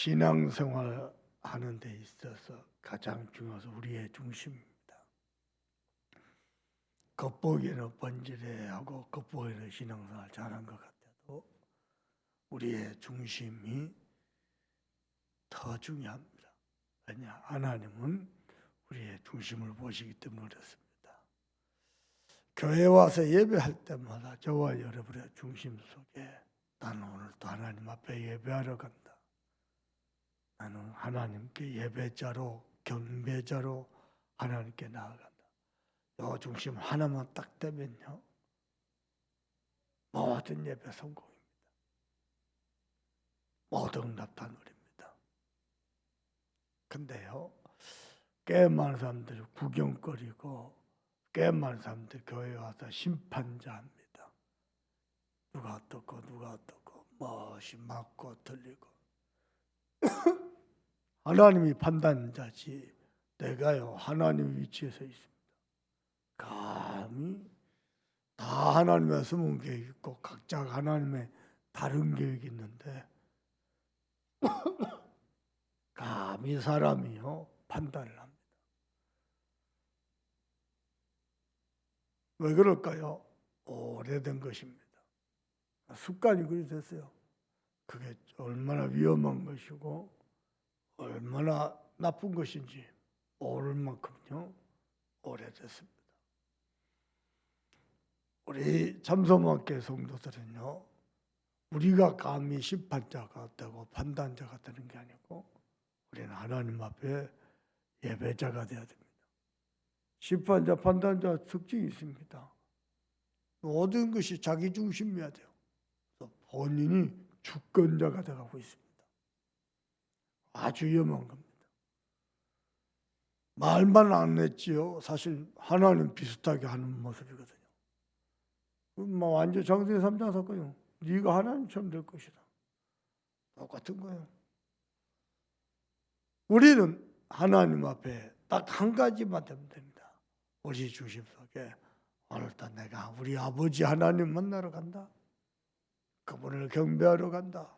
신앙생활 하는 데 있어서 가장 중요해서 우리의 중심입니다. 겉보기에는 번지르하고 겉보기에는 신앙생활 잘한 것 같아도 우리의 중심이 더 중요합니다. 왜냐? 하나님은 우리의 중심을 보시기 때문에 그렇습니다. 교회 와서 예배할 때마다 저와 여러분의 중심 속에 나는 오늘 또 하나님 앞에 예배하러 간다. 나는 하나님께 예배자로 경배자로 하나님께 나아간다. 이 중심 하나만 딱 되면요, 모든 예배 성공입니다. 모든 응답 다 누립니다. 근데요, 꽤 많은 사람들이 구경거리고 꽤 많은 사람들이 교회에 와서 심판자 합니다. 누가 어떻고 누가 어떻고 무엇이 맞고 틀리고 하나님이 판단자지 내가요 하나님 위치에 서 있습니다. 감히 다 하나님의 숨은 계획이 있고 각자 하나님의 다른 계획이 있는데 감히 사람이요 판단을 합니다. 왜 그럴까요? 오래된 것입니다. 습관이 그리 됐어요. 그게 얼마나 위험한 것이고 얼마나 나쁜 것인지 모를 만큼요 오래됐습니다. 우리 잠소만교회 성도들은요, 우리가 감히 심판자가 되고 판단자가 되는 게 아니고 우리는 하나님 앞에 예배자가 되어야 됩니다. 심판자, 판단자 특징이 있습니다. 모든 것이 자기 중심이어야 돼요. 본인이 주권자가 되어가고 있습니다. 아주 위험한 겁니다. 말만 안 했지요. 사실 하나님 비슷하게 하는 모습이거든요. 완전 장세기 3장 사건이요. 네가 하나님처럼 될 것이다. 똑같은 거예요. 우리는 하나님 앞에 딱 한 가지만 되면 됩니다. 우리 중심 속에 오늘도 내가 우리 아버지 하나님 만나러 간다. 그분을 경배하러 간다.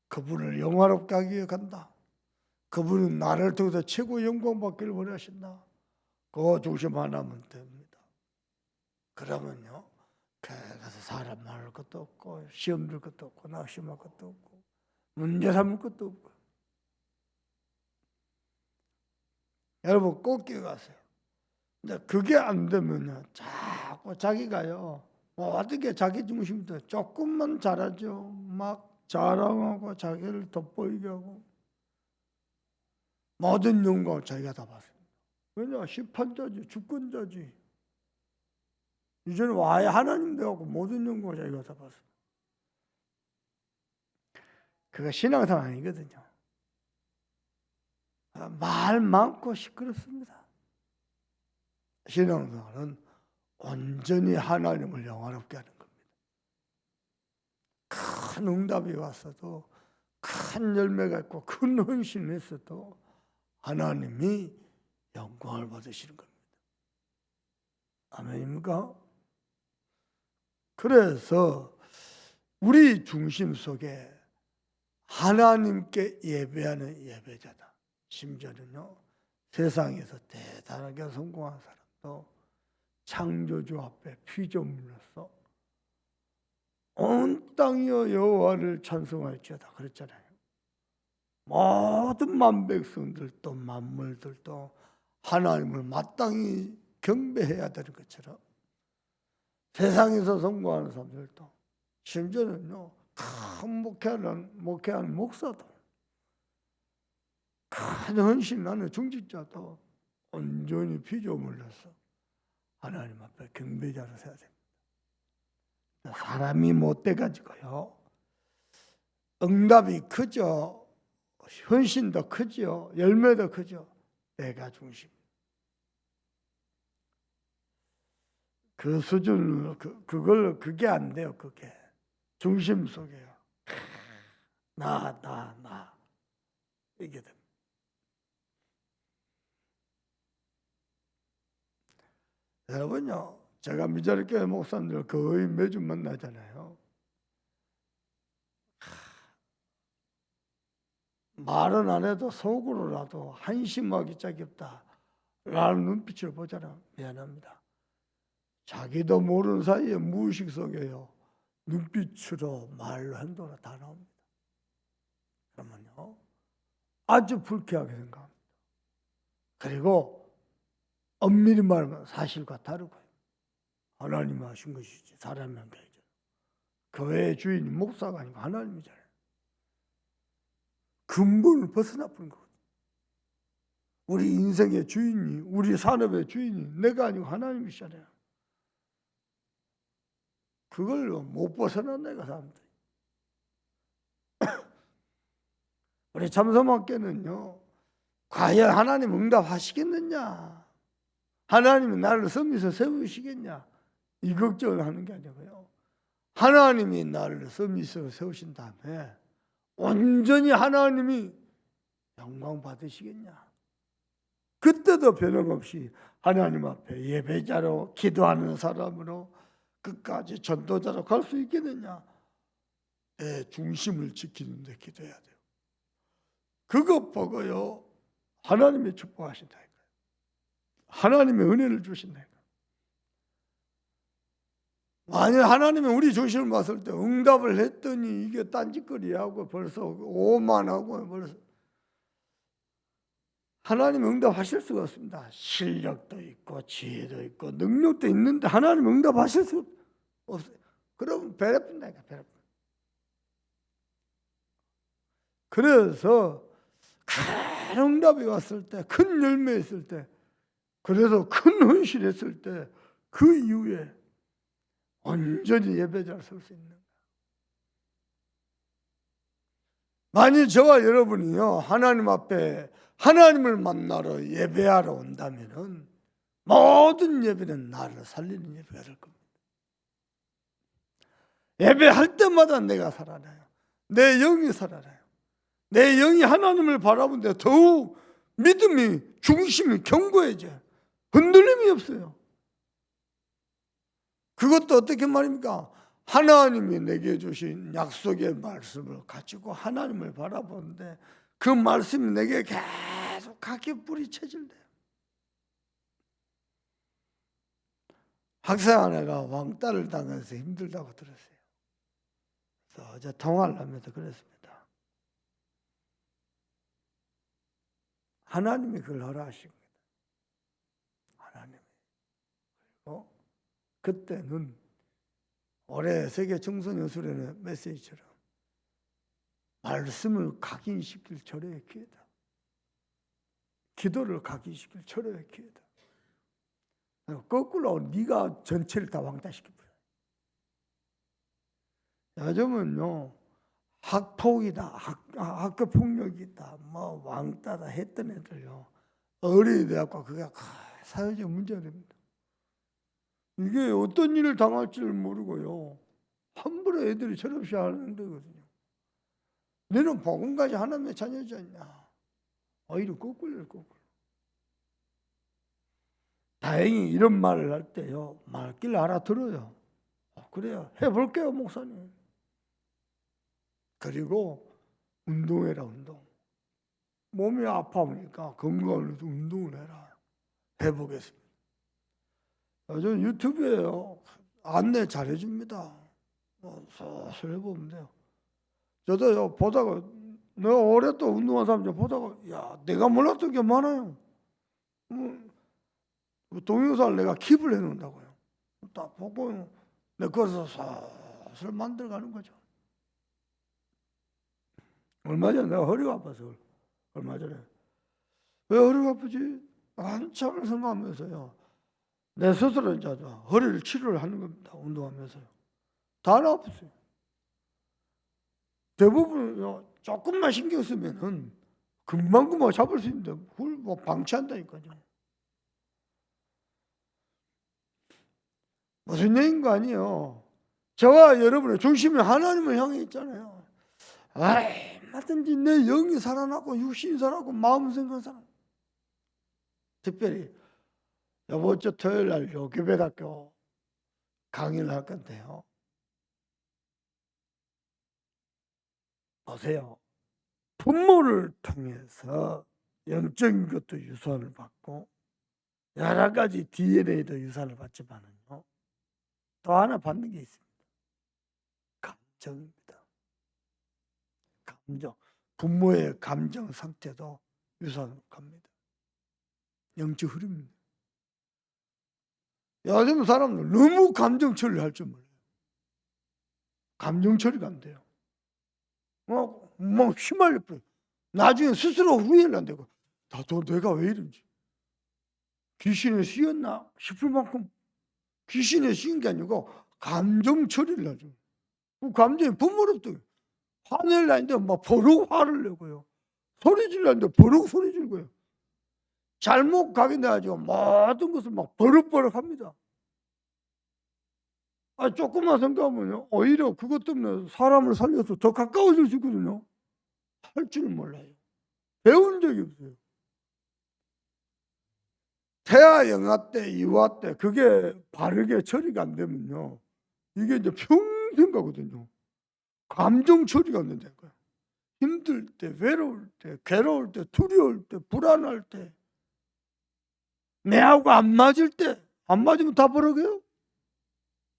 그분을 영화롭게 하기 위해 간다. 그분은 나를 통해서 최고 영광 받기를 원하신다. 그 중심 하나면 됩니다. 그러면요, 가서 사람 말할 것도 없고 시험 들 것도 없고 낙심할 것도 없고 문제 삼을 것도 없고. 여러분 꼭 기억하세요. 근데 그게 안 되면요, 자꾸 자기가요 어떻게 자기 중심부터 조금만 잘하죠. 막 자랑하고 자기를 돋보이게 하고 모든 영광을 자기가 다 받습니다. 왜냐? 심판자지, 주권자지. 이제는 와야 하나님 되고 모든 영광을 자기가 다 받습니다. 그거 신앙생활 아니거든요. 말 많고 시끄럽습니다. 신앙생활은 온전히 하나님을 영화롭게 하는 겁니다. 큰 응답이 왔어도 큰 열매가 있고 큰 헌신을 했어도 하나님이 영광을 받으시는 겁니다. 아멘입니까? 그래서 우리 중심 속에 하나님께 예배하는 예배자다. 심지어는요, 세상에서 대단하게 성공한 사람도 창조주 앞에 피조물로서 온 땅이여 여호와를 찬송할지어다 그랬잖아요. 모든 만백성들도 만물들도 하나님을 마땅히 경배해야 되는 것처럼 세상에서 성공하는 사람들도 심지어는요 큰 목회하는 목사도 큰 헌신하는 중직자도 온전히 피조물로서 하나님 앞에 경배자로 서야 됩니다. 사람이 못돼 가지고요 응답이 크죠. 헌신도 크죠. 열매도 크죠. 내가 중심. 그 수준으로 그걸로 그게 안 돼요. 그게 중심 속에요. 나 이게 됩니다. 여러분요, 제가 미자리교회 목사님들 거의 매주 만나잖아요. 말은 안 해도 속으로라도 한심하기 짝이 없다 라는 눈빛을 보잖아. 미안합니다. 자기도 모르는 사이에 무의식 속에요, 눈빛으로 말로 행동으로 다 나옵니다. 그러면요 아주 불쾌하게 생각합니다. 그리고 엄밀히 말하면 사실과 다르고요. 하나님이 하신 것이지 사람이 한 게 아니죠. 교회의 주인이 목사가 아니고 하나님이잖아요. 근본을 벗어나 버린 거거든요. 우리 인생의 주인이, 우리 산업의 주인이 내가 아니고 하나님이시잖아요. 그걸 못 벗어난다니까 사람들이. 우리 참소망께는요, 과연 하나님 응답하시겠느냐, 하나님이 나를 섬에서 세우시겠냐, 이 걱정을 하는 게 아니고요, 하나님이 나를 섬에서 세우신 다음에 온전히 하나님이 영광 받으시겠냐, 그때도 변함없이 하나님 앞에 예배자로 기도하는 사람으로 끝까지 전도자로 갈 수 있겠느냐, 내 중심을 지키는 데 기도해야 돼요. 그것 보고요 하나님이 축복하신다니까요. 하나님의 은혜를 주신다니까요. 만약 하나님이 우리 중심을 봤을 때 응답을 했더니 이게 딴짓거리하고 벌써 오만하고 벌써, 하나님 응답하실 수가 없습니다. 실력도 있고 지혜도 있고 능력도 있는데 하나님 응답하실 수 없어요. 그럼 배려뿐다니까, 배려. 그래서 큰 응답이 왔을 때, 큰 열매 있을 때, 그래서 큰 헌신했을 때, 그 이후에 온전히 예배자를 설 수 있는 거예요. 만일 저와 여러분이요 하나님 앞에 하나님을 만나러 예배하러 온다면은 모든 예배는 나를 살리는 예배가 될 겁니다. 예배할 때마다 내가 살아나요. 내 영이 살아나요. 내 영이 하나님을 바라보는데 더욱 믿음이, 중심이 견고해져요. 흔들림이 없어요. 그것도 어떻게 말입니까? 하나님이 내게 주신 약속의 말씀을 가지고 하나님을 바라보는데 그 말씀이 내게 계속 각기 뿌리쳐질래요. 학생 아내가 왕따를 당해서 힘들다고 들었어요. 그래서 어제 통화를 하면서 그랬습니다. 하나님이 그걸 허락하신 겁니다. 하나님이. 그리고 그때는 올해 세계 청소년 수련회 메시지처럼 말씀을 각인시킬 절호의 기회다. 기도를 각인시킬 절호의 기회다. 거꾸로 네가 전체를 다 왕따시켜버려. 요즘은요 학폭이다, 학교 폭력이다, 뭐 왕따다 했던 애들요 어린이 돼갖고 그게 사회적 문제가 됩니다. 이게 어떤 일을 당할지를 모르고요 함부로 애들이 철없이 하는 거거든요. 너는 복음까지 하나님의 자녀지 않냐. 오히려 거꾸로. 다행히 이런 말을 할 때요 말귀를 알아들어요. 그래요, 해볼게요 목사님. 그리고 운동해라. 운동. 몸이 아파보니까 건강을 운동을 해라. 해보겠습니다. 요즘 유튜브에요 안내 잘해줍니다. 소설 해보면 돼요. 저도요 보다가 내가 오랫동안 운동한 사람 보다가 야 내가 몰랐던 게 많아요. 동영상을 내가 킵을 해놓는다고요. 딱 보고 내가 거기서 슬슬 만들어가는 거죠. 얼마 전에 내가 허리가 아파서 얼마 전에 왜 허리가 아프지? 한참을 생각하면서요 내 스스로 이제 허리를 치료를 하는 겁니다. 운동하면서요. 다 안 아팠어요. 대부분 조금만 신경 쓰면은 금방 잡을 수 있는데 그걸 뭐 방치한다니까요. 무슨 얘기인 거 아니에요. 저와 여러분의 중심이 하나님을 향해 있잖아요. 얼마든지 내 영이 살아나고 육신이 살아나고 마음 생각하는 사람. 특별히 이번 주 토요일 날 요교배학교 강의를 할 건데요. 보세요. 부모를 통해서 영적인 것도 유산을 받고 여러 가지 DNA도 유산을 받지만은요, 또 하나 받는 게 있습니다. 감정입니다. 감정. 부모의 감정 상태도 유산으로 갑니다. 영적 흐름입니다. 요즘 사람들 너무 감정 처리를 할 줄 몰라요. 감정 처리가 안 돼요. 막 휘말려 버려. 나중에 스스로 후회를 안 되고, 나도 내가 왜 이런지. 귀신에 씌었나 싶을 만큼 귀신에 씌인 게 아니고 감정 처리를 하죠. 그 감정이 부모로부터 화낼 나인데 막 버럭 화를 내고요. 소리 질라는데 버럭 소리 질고요. 잘못 가게 내가지고 모든 것을 막 버럭버럭 합니다. 조금만 생각하면요, 오히려 그것 때문에 사람을 살려서 더 가까워질 수 있거든요. 할 줄 몰라요. 배운 적이 없어요. 태아 영아 때, 유아 때 그게 바르게 처리가 안 되면요, 이게 이제 평생 가거든요. 감정 처리가 안 된다니까요. 힘들 때, 외로울 때, 괴로울 때, 두려울 때, 불안할 때, 내하고 안 맞을 때, 안 맞으면 다 버럭해요.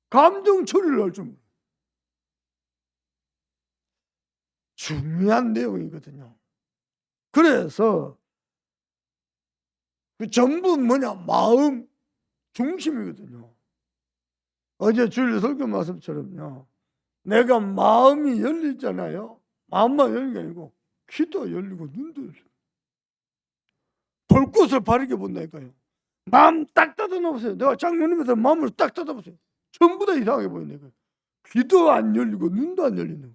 감정 처리를 할 줄 몰라요. 중요한 내용이거든요. 그래서 그 전부 뭐냐, 마음 중심이거든요. 어제 주일 설교 말씀처럼요, 내가 마음이 열리잖아요. 마음만 열린 게 아니고 귀도 열리고 눈도 열리고 볼 것을 바르게 본다니까요. 마음 딱 닫아놓으세요. 내가 장로님에서 마음을 딱 닫아보세요. 전부 다 이상하게 보인다니까요. 귀도 안 열리고 눈도 안 열리는 거예요.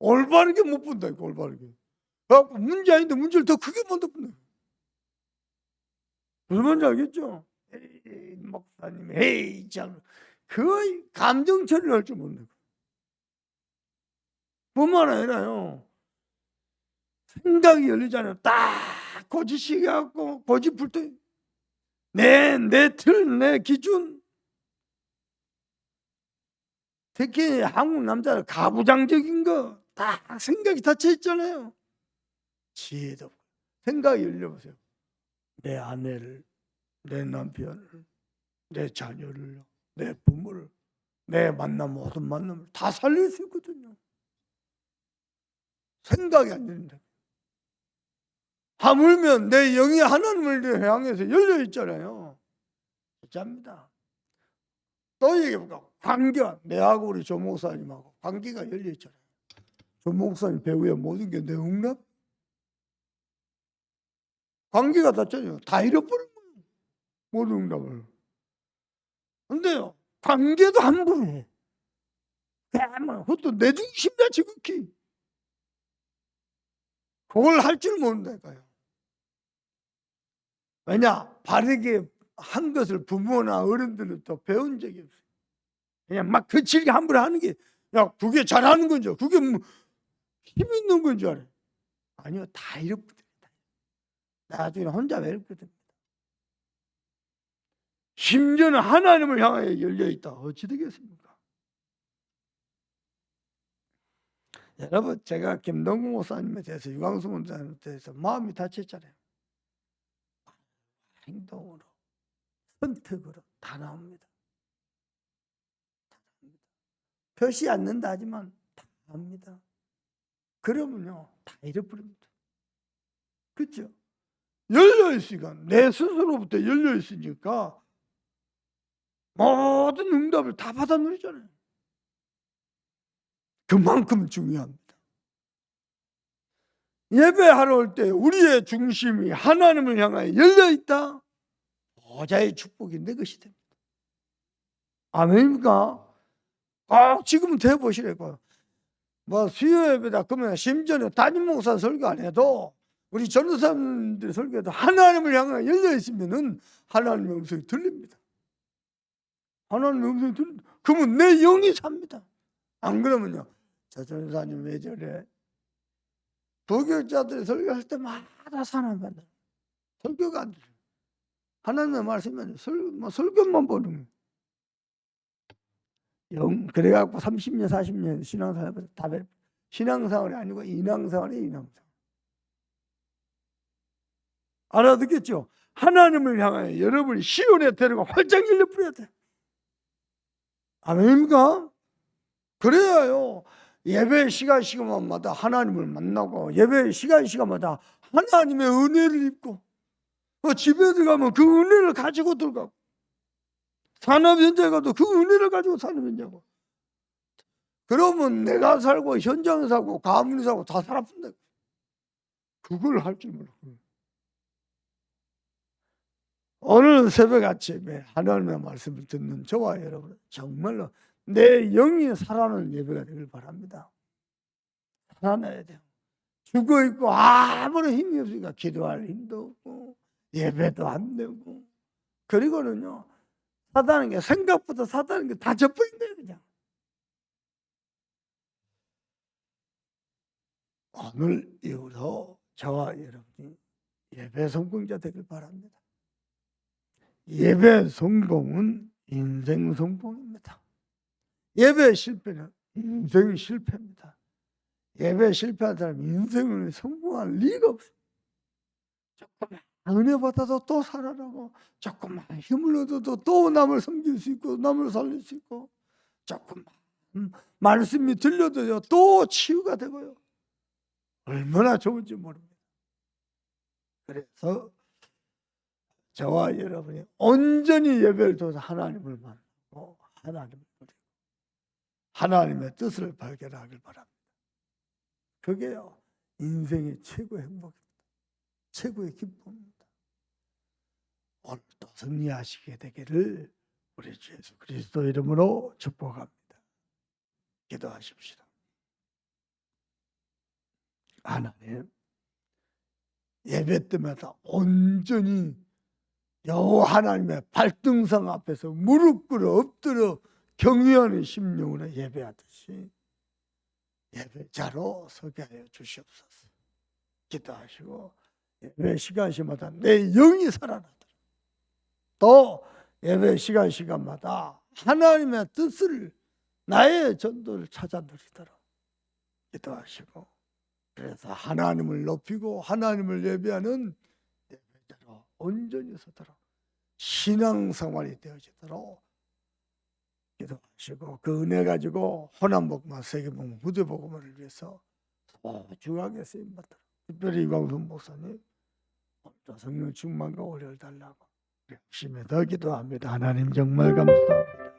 올바르게 못 본다니까, 올바르게. 그래갖고 문제 아닌데 문제를 더 크게 본다니까. 무슨 말인지 알겠죠? 에이, 목사님, 에이, 장 거의 감정 처리를 할 줄 모르는 거예요. 뿐만 아니라요, 생각이 열리잖아요. 딱 고지식이 갖고 고집불통, 내 틀, 내 기준. 특히 한국 남자는 가부장적인 거 다 생각이 닫혀 있잖아요. 지혜도 없고. 생각이 열려보세요. 내 아내를, 내 남편을, 내 자녀를, 내 부모를, 내 만남, 모든 만남을 다 살릴 수 있거든요. 생각이 안 열린다. 하물며 내 영이 하나님을 향해서 열려 있잖아요. 진짜입니다. 또 얘기해볼까? 관계가, 내하고 우리 조 목사님하고 관계가 열려 있잖아요. 조 목사님 배우의 모든 게 내 응답? 관계가 닿잖아요. 다 잃어버린 거예요. 모든 응답을. 근데요, 관계도 함부로 해. 그것도 내 중심이야, 지극히. 그걸 할 줄 모른다니까요. 왜냐? 바르게 한 것을 부모나 어른들은 또 배운 적이 없어요. 그냥 막 거칠게 함부로 하는 게, 야, 그게 잘하는 건지, 그게 뭐 힘 있는 건지 알아요. 아니요, 다 잃어버립니다. 나중에 혼자 외롭거든요. 심지어는 하나님을 향하여 열려있다. 어찌 되겠습니까? 여러분, 제가 김동국 목사님에 대해서, 유광수 목사님에 대해서 마음이 다쳤잖아요. 행동으로, 선택으로 다 나옵니다. 표시 않는다 하지만 다 합니다. 그러면요, 다 잃어버립니다. 그렇죠? 열려있으니까, 내 스스로부터 열려있으니까 모든 응답을 다 받아 누리잖아요. 그만큼 중요합니다. 예배하러 올 때 우리의 중심이 하나님을 향하여 열려있다, 보좌의 축복이 내 것이 됩니다. 아멘입니까? 꼭 지금은 돼보시라고요. 뭐 수요 예배다 그러면 심지어는 담임 목사 설교 안 해도 우리 전도사님들 설교도 하나님을 향하여 열려있으면은 하나님의 음성이 들립니다. 하나님의 음성이 들립니다. 그러면 내 영이 삽니다. 안 그러면요, 저 전도사님 왜 저래? 부교육자들이 설교할 때마다 사랑받는 설교가 안 돼요. 하나님의 말씀은 설교만 보는 거예요. 그래갖고 30년 40년 신앙생활 다 신앙생활이 아니고 인앙생활이에요. 인앙생활. 알아듣겠죠? 하나님을 향하여 여러분이 시온의 대로가 활짝 열려 뿌려야 돼. 아멘입니까? 그래야요. 예배 시간마다 하나님을 만나고 예배 시간마다 하나님의 은혜를 입고 집에 들어가면 그 은혜를 가지고 들어가고 산업 현장에 가도 그 은혜를 가지고 산업 현장에 그러면 내가 살고 현장에 살고 가문에 살고 다 살아본다. 그걸 할 줄 모르고 오늘 새벽 아침에 하나님의 말씀을 듣는 저와 여러분 정말로 내 영이 살아나는 예배가 되길 바랍니다. 살아나야 돼요. 죽어있고 아무런 힘이 없으니까 기도할 힘도 없고 예배도 안 되고 그리고는요 사단에게 생각보다 사단에게 다 져버린 거예요. 그냥 오늘 이후로 저와 여러분이 예배 성공자 되길 바랍니다. 예배 성공은 인생 성공입니다. 예배 실패는 인생 실패입니다. 예배 실패한 사람 인생을 성공할 리가 없어요. 조금만 은혜 받아도 또 살아나고 조금만 힘을 얻어도 또 남을 섬길 수 있고 남을 살릴 수 있고 조금만 말씀이 들려도요 또 치유가 되고요. 얼마나 좋은지 모릅니다. 그래서 저와 여러분이 온전히 예배를 통해서 하나님을 만나고 하나님을 누리고 하나님의 뜻을 발견하길 바랍니다. 그게요 인생의 최고의 행복입니다. 최고의 기쁨입니다. 오늘도 승리하시게 되기를 우리 주 예수 그리스도 이름으로 축복합니다. 기도하십시오. 하나님 예배 때마다 온전히 여호와 하나님의 발등상 앞에서 무릎 꿇어 엎드려 경외하는 심령으로 예배하듯이 예배자로 서게 하여 주시옵소서. 기도하시고 예배 시간마다 내 영이 살아나도록 또 예배 시간마다 하나님의 뜻을 나의 전도를 찾아 누리도록 기도하시고 그래서 하나님을 높이고 하나님을 예배하는 예배자로 온전히 서도록 신앙생활이 되어지도록 기도하시고 그 은혜 가지고 호남복음과 세계복음 후대복음을 위해서 소중하게 쓰임받도록 특별히 이광순 목사님 성령 충만과 오래를 달라고 열심히 더 기도합니다. 하나님 정말 감사합니다.